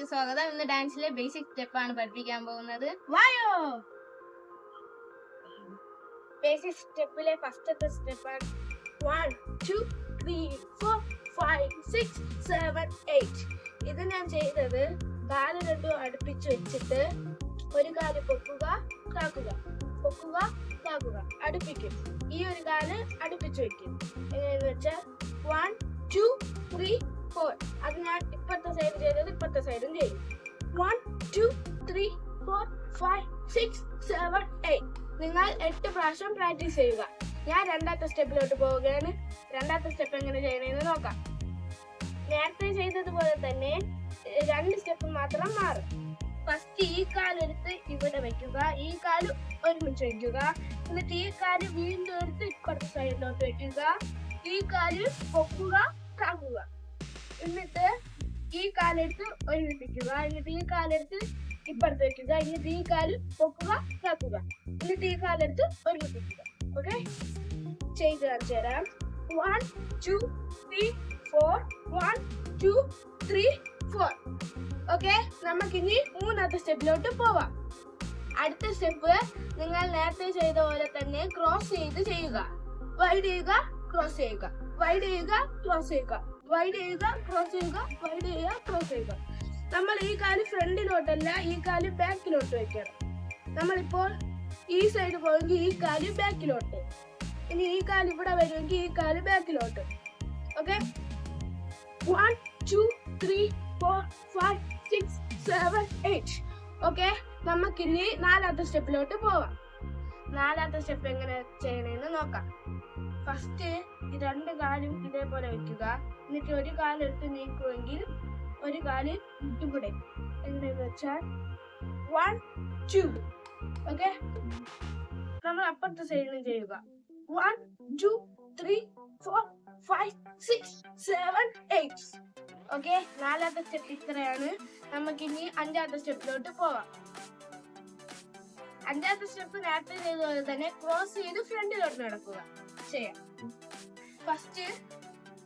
സ്വാഗതം. ഇന്ന് ഡാൻസിലെ ബേസിക് സ്റ്റെപ്പാണ് പഠിപ്പിക്കാൻ പോകുന്നത്. വായോ ബേസിക് സ്റ്റെപ്പിലെ ഫസ്റ്റത്തെ സ്റ്റെപ്പാണ് 1 2 3 4 5 6 7 8. ഇത് ഞാൻ ചെയ്തത് കാല് രണ്ടും അടുപ്പിച്ച് വെച്ചിട്ട് ഒരു കാല് പൊക്കുക താക്കുക, പൊക്കുക താക്കുക, അടുപ്പിക്കും. ഈ ഒരു കാല് അടുപ്പിച്ച് വെക്കും. എങ്ങനെയെന്ന് വെച്ചാൽ 1 2 3 4. അത് ഞാൻ ഇപ്പത്തെ സൈഡ് ചെയ്തത് ഇപ്പത്തെ സൈഡും ചെയ്യും. 1 2 3 4 5 6 7 8. നിങ്ങൾ 8 പ്രാവശ്യം പ്രാക്ടീസ് ചെയ്യുക. ഞാൻ രണ്ടാമത്തെ സ്റ്റെപ്പിലോട്ട് പോവുകയാണ്. രണ്ടാമത്തെ സ്റ്റെപ്പ് എങ്ങനെ ചെയ്യണമെന്ന് നോക്കാം. നേരത്തെ ചെയ്തതുപോലെ തന്നെ 2 സ്റ്റെപ്പ് മാത്രം മാറും. ഫസ്റ്റ് ഈ കാലെടുത്ത് ഇവിടെ വെക്കുക, ഈ കാല് ഒരുമിച്ച് വെക്കുക. എന്നിട്ട് ഈ കാല് വീണ്ടും എടുത്ത് ഇപ്പുറത്തെ സൈഡിലോട്ട് വെക്കുക. ഈ കാല് പൊക്കുക താക്കുക. എന്നിട്ട് ഈ കാലെടുത്ത് ഒരുമിപ്പിക്കുക. എന്നിട്ട് ഈ കാലെടുത്ത് ഇപ്പുറത്ത് വെക്കുക. എന്നിട്ട് ഈ കാല് പൊക്കുക താക്കുക. എന്നിട്ട് ഈ കാലെടുത്ത് ഒരുമിപ്പിക്കുക. ഓക്കെ, ചെയ്ത് കാണിച്ചു തരാം. 1 2 3 4 1 2 3 4. ഓക്കെ, നമുക്കിനി മൂന്നാമത്തെ സ്റ്റെപ്പിലോട്ട് പോവാം. അടുത്ത സ്റ്റെപ്പ് നിങ്ങൾ നേരത്തെ ചെയ്ത പോലെ തന്നെ ക്രോസ് ചെയ്ത് ചെയ്യുക. വൈഡ് ചെയ്യുക, ക്രോസ് ചെയ്യുക, വൈഡ് ചെയ്യുക, ക്രോസ് ചെയ്യുക, വൈഡ് ചെയ്യുക, ക്രോസ് ചെയ്യുക, വൈഡ് ചെയ്യുക, ക്രോസ് ചെയ്യുക. നമ്മൾ ഈ കാല് ഫ്രണ്ടിലോട്ടല്ല, ഈ കാല് ബാക്കിലോട്ട് വെക്കണം. നമ്മളിപ്പോൾ ഈ സൈഡ് പോയെങ്കിൽ ഈ കാല് ബാക്കിലോട്ട്, ഇനി ഈ കാല് ഇവിടെ വരുമെങ്കിൽ ഈ കാല് ബാക്കിലോട്ട്. ഓക്കെ, 1 2 3 4 5 6 7 8. ഓക്കെ, നമുക്കിനി നാലാമത്തെ സ്റ്റെപ്പിലോട്ട് പോവാം. നാലാമത്തെ സ്റ്റെപ്പ് എങ്ങനെ ചെയ്യണമെന്ന് നോക്കാം. ഫസ്റ്റ് ഈ 2 കാലും ഇതേപോലെ വെക്കുക. എന്നിട്ട് ഒരു കാലെടുത്ത് നീക്കുമെങ്കിൽ ഒരു കാല് ഇവിടെ. എങ്ങനെയെന്ന് വെച്ചാൽ 1 2. ഓക്കെ, നമ്മൾ അപ്പുറത്തെ സൈഡിലും ചെയ്യുക. 1 2 3 4 5 6 7 8. ഓക്കെ, നാലാമത്തെ സ്റ്റെപ്പ് ഇത്രയാണ്. നമുക്കിനി അഞ്ചാമത്തെ സ്റ്റെപ്പിലോട്ട് പോവാം. അഞ്ചാമത്തെ സ്റ്റെപ്പ് നേരത്തെ ചെയ്തതുപോലെ തന്നെ ക്രോസ് ചെയ്ത് ഫ്രണ്ടിലോട്ട് നടക്കുക ചെയ്യാം. ഫസ്റ്റ്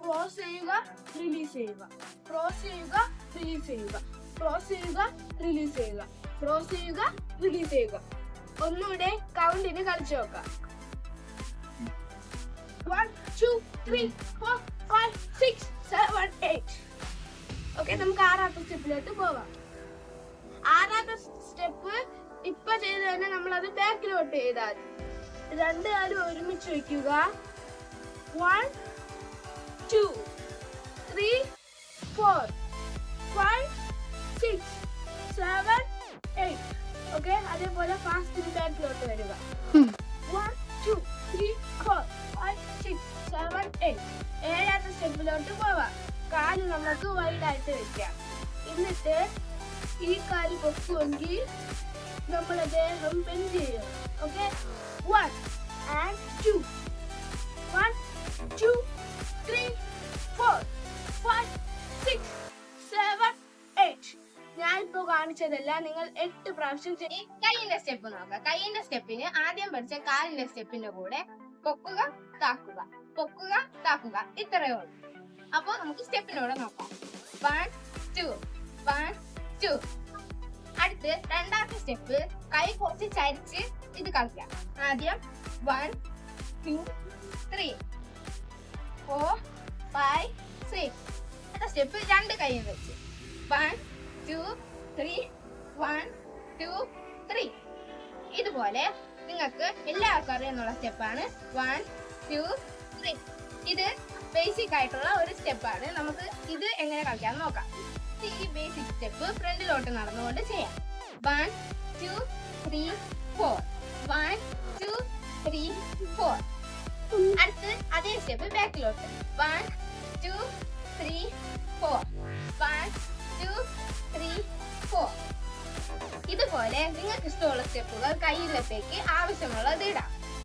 ക്രോസ് ചെയ്യുക, റിലീസ് ചെയ്യുക, ക്രോസ് ചെയ്യുക, റിലീസ് ചെയ്യുക, ക്രോസ് ചെയ്യുക, റിലീസ് ചെയ്യുക, ക്രോസ് ചെയ്യുക, റിലീസ് ചെയ്യുക. ഒന്നുകൂടെ കൗണ്ടിന് കളിച്ചു നോക്കാം. 1 2 3 4 5 6 7 8. ഓക്കെ, നമുക്ക് ആറാമത്തെ സ്റ്റെപ്പിലോട്ട് പോവാം. ആറാമത്തെ സ്റ്റെപ്പ് ഇപ്പൊ ചെയ്ത് തന്നെ നമ്മളത് ബാക്കിലോട്ട് ചെയ്താൽ 2 കാലും ഒരുമിച്ച് വെക്കുക. 1 2 3 4 5 6 7 8. ഓക്കെ, അതേപോലെ ഫാസ്റ്റ് ബാക്കിലോട്ട് വരിക. 1 2 3 4 5 6 7 8. ഏഴാമത്തെ സ്റ്റെപ്പിലോട്ട് പോവാം. കാല് നമുക്ക് വൈഡായിട്ട് വെക്കാം. എന്നിട്ട് ഈ കാല് പൊക്കുമെങ്കിൽ നമ്മൾ ദേഹം ബെൻഡ് ചെയ്യണം. Okay, 1 and 2 1 2 3 4 5 6 7 8. ഞാൻ ഇപ്പോ കാണിച്ചതല്ല, നിങ്ങൾ 8 പ്രാവശ്യം കൈയിന്റെ സ്റ്റെപ്പ് നോക്കാം. കൈയിന്റെ സ്റ്റെപ്പിന് ആദ്യം പഠിച്ച കാലിന്റെ സ്റ്റെപ്പിന്റെ കൂടെ പൊക്കുക താക്കുക, പൊക്കുക താക്കുക, ഇത്രയേ ഉള്ളൂ. അപ്പൊ നമുക്ക് സ്റ്റെപ്പിനൂടെ നോക്കാം. 1 2 1 2. അടുത്ത് രണ്ടാമത്തെ സ്റ്റെപ്പ് കൈ കുറച്ച് ചരിച്ച് ഇത് കളിക്കാം. ആദ്യം 1 2 3 4 5 6. അടുത്ത സ്റ്റെപ്പ് 2 കൈയും വെച്ച് 1 2 3 1 2 3. ഇതുപോലെ നിങ്ങൾക്ക് എല്ലാവർക്കും അറിയാന്നുള്ള സ്റ്റെപ്പാണ് 1 2 3. ഇത് ബേസിക് ആയിട്ടുള്ള ഒരു സ്റ്റെപ്പാണ്. നമുക്ക് ഇത് എങ്ങനെ കളിക്കാൻ നോക്കാം. ഈ ബേസിക് സ്റ്റെപ്പ് ഫ്രണ്ടിലോട്ട് നടന്നുകൊണ്ട് ചെയ്യാം. 1 2 3 4 1 2 3 4. അടുത്ത് അതേ സ്റ്റെപ്പ് ബാക്കിലോട്ട് 1 2 3 4 1 2 3 4. ഇതുപോലെ നിങ്ങൾക്ക് ഇഷ്ടമുള്ള സ്റ്റെപ്പുകൾ കയ്യിലത്തേക്ക് ആവശ്യമുള്ളത് ഇടാം.